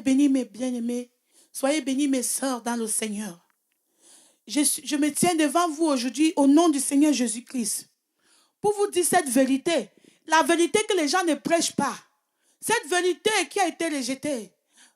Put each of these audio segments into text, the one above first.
bénis mes bien-aimés. Soyez bénis mes sœurs dans le Seigneur. Je me tiens devant vous aujourd'hui au nom du Seigneur Jésus-Christ pour vous dire cette vérité. La vérité que les gens ne prêchent pas. Cette vérité qui a été rejetée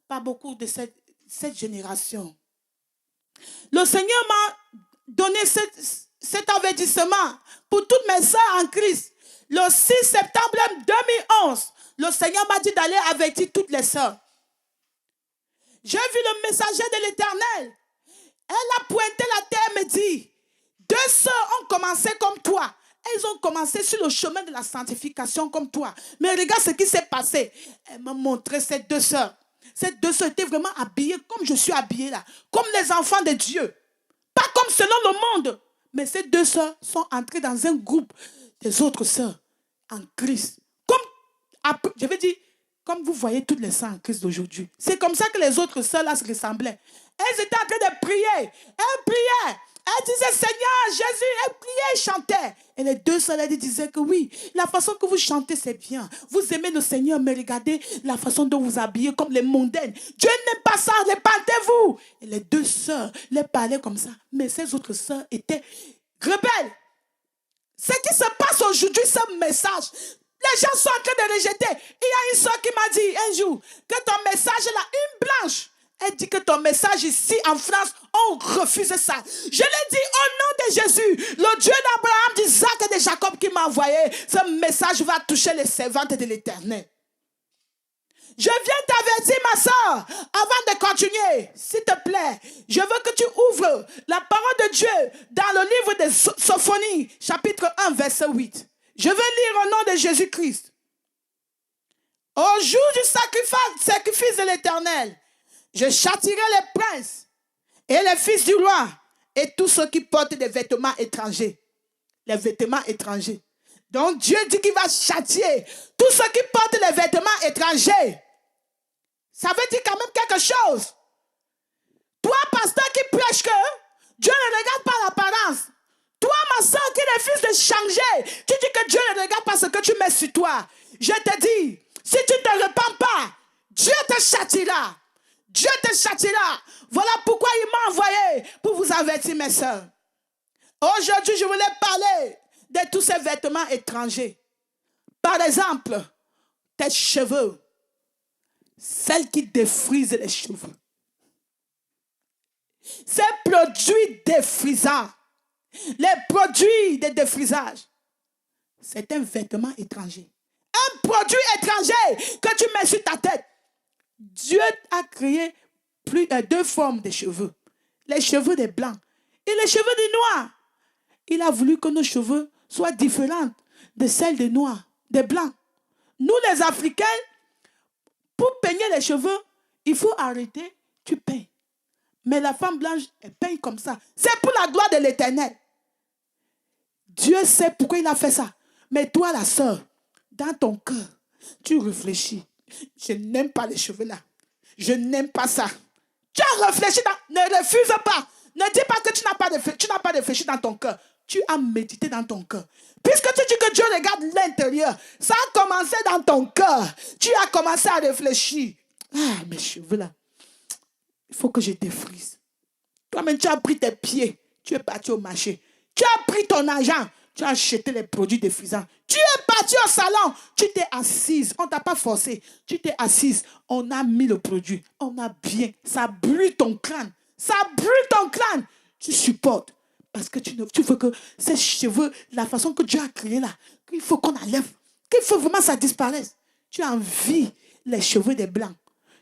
par beaucoup de cette génération. Le Seigneur m'a donné cet avertissement pour toutes mes sœurs en Christ. Le 6 septembre 2011, le Seigneur m'a dit d'aller avertir toutes les sœurs. J'ai vu le messager de l'Éternel. Elle a pointé la terre et me dit, 2 sœurs ont commencé comme toi. Elles ont commencé sur le chemin de la sanctification comme toi. Mais regarde ce qui s'est passé. Elle m'a montré ces 2 sœurs. Ces 2 sœurs étaient vraiment habillées comme je suis habillée là. Comme les enfants de Dieu. Pas comme selon le monde. Mais ces 2 sœurs sont entrées dans un groupe des autres sœurs en Christ. Comme, je vais dire, comme vous voyez toutes les sœurs en Christ d'aujourd'hui. C'est comme ça que les autres sœurs là se ressemblaient. Elles étaient en train de prier. Elles priaient. Elles disaient, Seigneur, Jésus, elles priaient et chantaient. Et les 2 sœurs, elles disaient que oui, la façon que vous chantez, c'est bien. Vous aimez le Seigneur, mais regardez la façon dont vous habillez comme les mondaines. Dieu n'aime pas ça, répandez-vous. Et les 2 sœurs, les parlaient comme ça. Mais ces autres sœurs étaient rebelles. Ce qui se passe aujourd'hui, ce message, les gens sont en train de rejeter. Il y a une sœur qui m'a dit un jour que ton message là, une blanche, elle dit que ton message ici en France, on refuse ça. Je l'ai dit au nom de Jésus, le Dieu d'Abraham, d'Isaac et de Jacob qui m'a envoyé, ce message va toucher les servantes de l'Éternel. Je viens t'avertir, ma soeur, avant de continuer, s'il te plaît, je veux que tu ouvres la parole de Dieu dans le livre de Sophonie, chapitre 1, verset 8. Je veux lire au nom de Jésus-Christ. Au jour du sacrifice de l'Éternel, je châtirai les princes et les fils du roi et tous ceux qui portent des vêtements étrangers. Les vêtements étrangers. Donc Dieu dit qu'il va châtier tous ceux qui portent les vêtements étrangers. Ça veut dire quand même quelque chose. Toi, pasteur qui prêche que Dieu ne regarde pas l'apparence. Toi, ma soeur qui refuse de changer, tu dis que Dieu ne regarde pas ce que tu mets sur toi. Je te dis, si tu ne te repens pas, Dieu te châtira. Dieu te châtira. Voilà pourquoi il m'a envoyé pour vous avertir, mes soeurs. Aujourd'hui, je voulais parler de tous ces vêtements étrangers. Par exemple, tes cheveux. Celles qui défrisent les cheveux. Ces produits défrisants. Les produits de défrisage. C'est un vêtement étranger. Un produit étranger que tu mets sur ta tête. Dieu a créé 2 formes de cheveux. Les cheveux des blancs et les cheveux des noirs. Il a voulu que nos cheveux soient différents de celles des noirs, des blancs. Nous les Africains, pour peigner les cheveux, il faut arrêter, tu peignes. Mais la femme blanche, elle peigne comme ça. C'est pour la gloire de l'Éternel. Dieu sait pourquoi il a fait ça. Mais toi, la sœur, dans ton cœur, tu réfléchis. Je n'aime pas les cheveux là. Je n'aime pas ça. Tu as réfléchi, ne refuse pas. Ne dis pas que tu n'as pas réfléchi dans ton cœur. Tu as médité dans ton cœur. Puisque tu dis que Dieu regarde l'intérieur, ça a commencé dans ton cœur. Tu as commencé à réfléchir. Ah, mes cheveux là. Il faut que je défrise. Toi-même, tu as pris tes pieds. Tu es parti au marché. Tu as pris ton argent. Tu as acheté les produits défrisants. Tu es parti au salon. Tu t'es assise. On ne t'a pas forcé. Tu t'es assise. On a mis le produit. On a bien. Ça brûle ton crâne. Ça brûle ton crâne. Tu supportes. Parce que tu veux que ces cheveux, la façon que Dieu a créé là, qu'il faut qu'on enlève. Qu'il faut vraiment que ça disparaisse. Tu as envie les cheveux des blancs.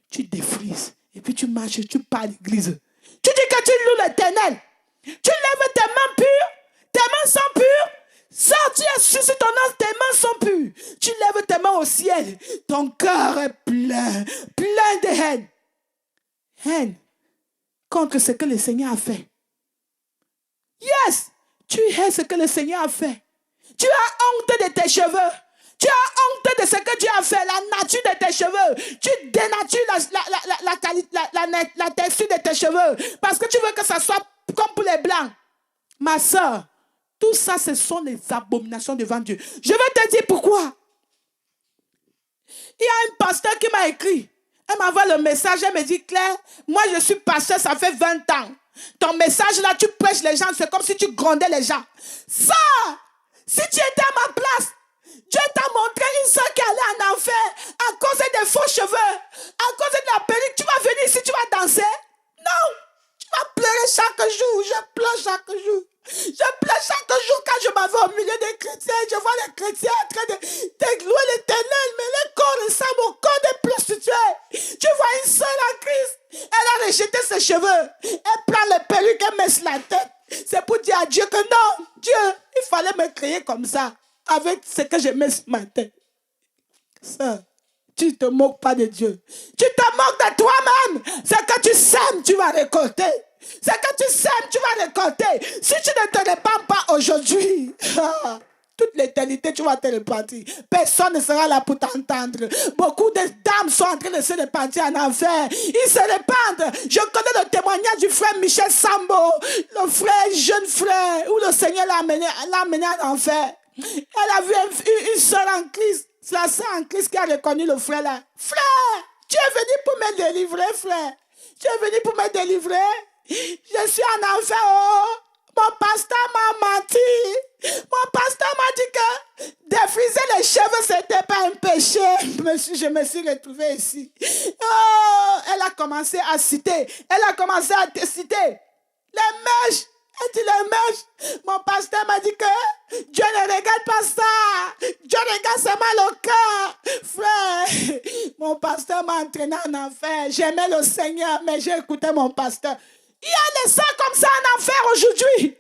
Tu défrises. Et puis tu marches, tu pars à l'église. Tu dis que tu loues l'Éternel. Tu lèves tes mains pures. Tes mains sont pures. Sors, tu es sur ton nom, tes mains sont pures. Tu lèves tes mains au ciel. Ton cœur est plein de haine. Haine contre ce que le Seigneur a fait. Yes, tu hais ce que le Seigneur a fait. Tu as honte de tes cheveux. Tu as honte de ce que Dieu a fait, la nature de tes cheveux. Tu dénatures la texture de tes cheveux. Parce que tu veux que ça soit comme pour les blancs. Ma soeur, tout ça, ce sont les abominations devant Dieu. Je vais te dire pourquoi. Il y a un pasteur qui m'a écrit. Elle m'envoie le message, elle me dit, Claire, moi je suis pasteur, ça fait 20 ans. Ton message là, tu prêches les gens, c'est comme si tu grondais les gens. Ça, si tu étais à ma place, Dieu t'a montré une soeur qui allait en enfer à cause des faux cheveux, à cause de la perruque. Tu vas venir ici, tu vas danser? Non, tu vas pleurer chaque jour. Je pleure chaque jour. Je pleure chaque jour quand je m'en vais au milieu des chrétiens. Je vois les chrétiens en train de louer l'Éternel, mais le corps ressemble au corps des prostituées. Tu vois une soeur en Christ, elle a rejeté ses cheveux. Elle prend les perruques, elle met sur la tête. C'est pour dire à Dieu que non, Dieu, il fallait me créer comme ça, avec ce que je mets sur ma tête. Ça, tu ne te moques pas de Dieu. Tu te moques de toi-même. Ce que tu sèmes, tu vas récolter. Ce que tu sèmes, tu vas récolter. Si tu ne te répands pas aujourd'hui, toute l'éternité, tu vas te repentir. Personne ne sera là pour t'entendre. Beaucoup de dames sont en train de se repentir en enfer. Ils se répandent. Je connais le témoignage du frère Michel Sambo, le frère, jeune frère, où le Seigneur l'a amené en enfer. Elle a vu une soeur en Christ. C'est la sœur en Christ qui a reconnu le frère là. Frère, tu es venu pour me délivrer, frère. Tu es venu pour me délivrer. Je suis en enfer. Oh. Mon pasteur m'a menti. Mon pasteur m'a dit que défriser les cheveux, ce n'était pas un péché. Je me suis retrouvée ici. Oh, elle a commencé à citer. Elle a commencé à citer les mèches. Elle dit les mèches. Mon pasteur m'a dit que Dieu ne regarde pas ça. Dieu regarde seulement le cœur. Frère, mon pasteur m'a entraîné en enfer. J'aimais le Seigneur, mais j'ai écouté mon pasteur. Il y a des sœurs comme ça en enfer aujourd'hui.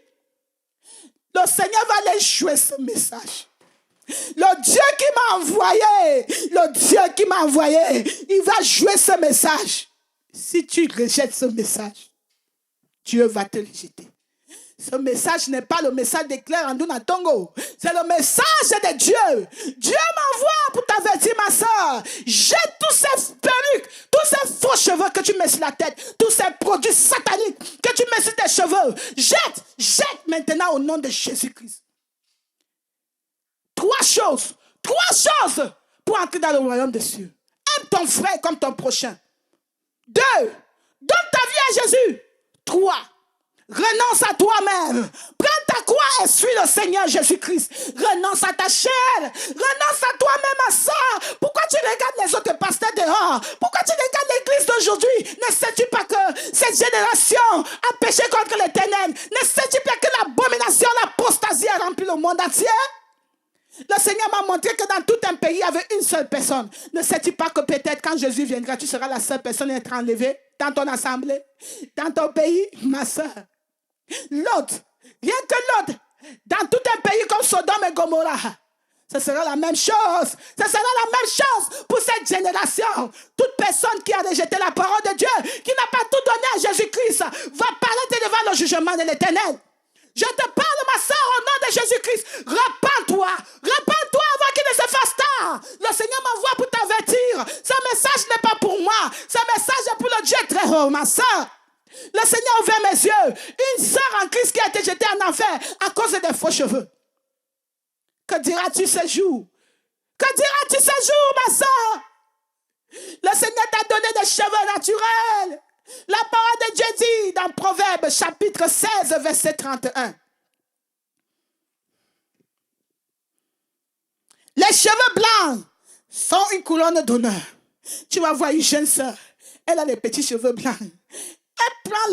Le Seigneur va aller jouer ce message. Le Dieu qui m'a envoyé, il va jouer ce message. Si tu rejettes ce message, Dieu va te rejeter. Ce message n'est pas le message de Claire Andouna Tongo. C'est le message de Dieu. Dieu m'envoie pour t'avertir, ma soeur. Jette tous ces perruques, tous ces faux cheveux que tu mets sur la tête, tous ces produits sataniques que tu mets sur tes cheveux. Jette maintenant au nom de Jésus-Christ. Trois choses pour entrer dans le royaume des cieux. Aime ton frère comme ton prochain. 2, donne ta vie à Jésus. 3, renonce à toi-même. Prends ta croix et suis le Seigneur Jésus-Christ. Renonce à ta chair. Renonce à toi-même, ma soeur. Pourquoi tu regardes les autres pasteurs dehors? Pourquoi tu regardes l'église d'aujourd'hui? Ne sais-tu pas que cette génération a péché contre l'Éternel? Ne sais-tu pas que l'abomination, l'apostasie a rempli le monde entier? Le Seigneur m'a montré que dans tout un pays, il y avait une seule personne. Ne sais-tu pas que peut-être quand Jésus viendra, tu seras la seule personne à être enlevée dans ton assemblée, dans ton pays, ma soeur? L'autre, rien que l'autre, dans tout un pays comme Sodome et Gomorrah, ce sera la même chose. Ce sera la même chose pour cette génération. Toute personne qui a rejeté la parole de Dieu, qui n'a pas tout donné à Jésus-Christ, va paraître devant le jugement de l'Éternel. Je te parle, ma soeur, au nom de Jésus-Christ. Repends-toi avant qu'il ne se fasse tard. Le Seigneur m'envoie pour t'avertir. Ce message n'est pas pour moi. Ce message est pour le Dieu très haut, ma soeur. Le Seigneur a ouvert mes yeux. Une soeur en Christ qui a été jetée en enfer à cause des faux cheveux. Que diras-tu ce jour? Que diras-tu ce jour, ma soeur? Le Seigneur t'a donné des cheveux naturels. La parole de Dieu dit dans Proverbes chapitre 16 verset 31. Les cheveux blancs sont une couronne d'honneur. Tu vas voir une jeune soeur, elle a les petits cheveux blancs. Elle prend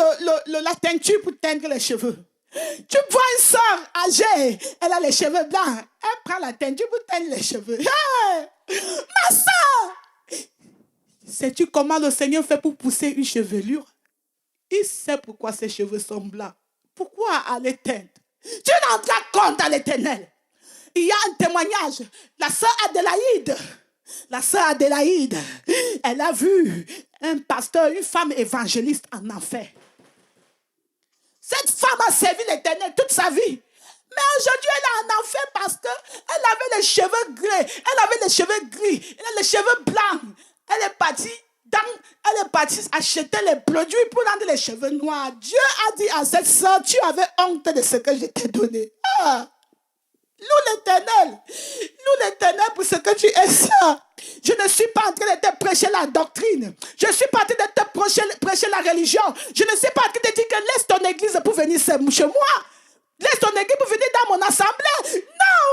la teinture pour teindre les cheveux. Tu vois une soeur âgée, elle a les cheveux blancs. Elle prend la teinture pour teindre les cheveux. Hey, ma soeur! Sais-tu comment le Seigneur fait pour pousser une chevelure? Il sait pourquoi ses cheveux sont blancs. Pourquoi aller teindre? Tu n'en rends compte à l'Éternel. Il y a un témoignage. La sœur Adélaïde, elle a vu un pasteur, une femme évangéliste en enfer. Cette femme a servi l'Éternel toute sa vie. Mais aujourd'hui, elle est en enfer parce qu'elle avait les cheveux gris. Elle avait les cheveux gris. Elle a les cheveux blancs. Elle est partie acheter les produits pour rendre les cheveux noirs. Dieu a dit à cette sœur, tu avais honte de ce que je t'ai donné. Ah. Loue l'Éternel. Loue l'Éternel pour ce que tu es ça. Je ne suis pas en train de te prêcher la doctrine. Je ne suis pas en train de te prêcher la religion. Je ne suis pas en train de te dire que laisse ton église pour venir chez moi. Laisse ton église pour venir dans mon assemblée. Non.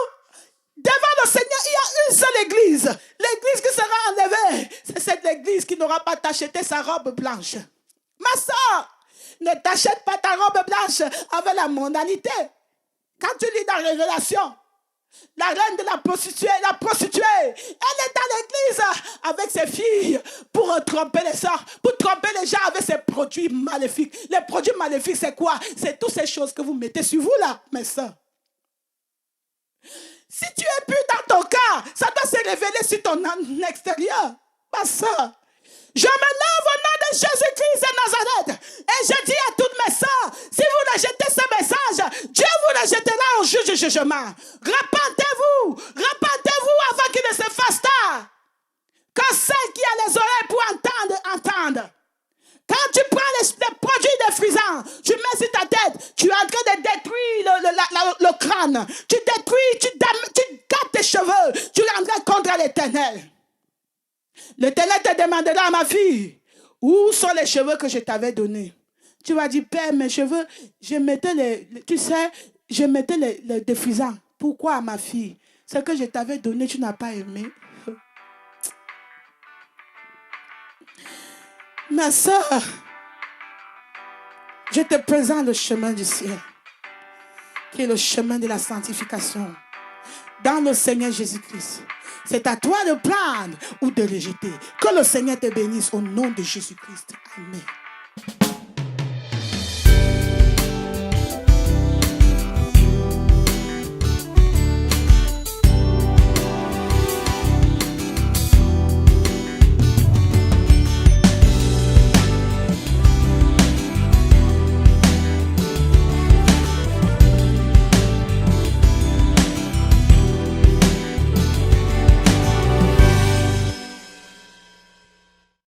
Devant le Seigneur, il y a une seule église. L'église qui sera enlevée. C'est cette église qui n'aura pas t'acheter sa robe blanche. Ma soeur, ne t'achète pas ta robe blanche avec la mondanité. Quand tu lis dans Révélation, la reine de la prostituée, elle est dans l'église avec ses filles pour tromper les sœurs, pour tromper les gens avec ses produits maléfiques. Les produits maléfiques, c'est quoi? C'est toutes ces choses que vous mettez sur vous là, mes sœurs. Si tu es pur dans ton cœur, ça doit se révéler sur ton extérieur, ma sœur. Je me lève au nom de Jésus-Christ de Nazareth et je dis à toutes mes sœurs, si vous rejetez ce message, Dieu vous rejettera au juge du jugement. Repentez-vous avant qu'il ne se fasse tard. Que celle qui a les oreilles pour entendre. Quand tu prends les produits défrisants, tu mets sur ta tête, tu es en train de détruire le crâne. Tu détruis, tu gâtes tes cheveux, tu rendras contre l'Éternel. L'Éternel te demandera, ma fille, où sont les cheveux que je t'avais donnés? Tu vas dire, Père, mes cheveux, je mettais les défrisants. Pourquoi, ma fille? Ce que je t'avais donné, tu n'as pas aimé. Ma soeur, je te présente le chemin du ciel, qui est le chemin de la sanctification, dans le Seigneur Jésus-Christ. C'est à toi de prendre ou de rejeter. Que le Seigneur te bénisse au nom de Jésus-Christ. Amen.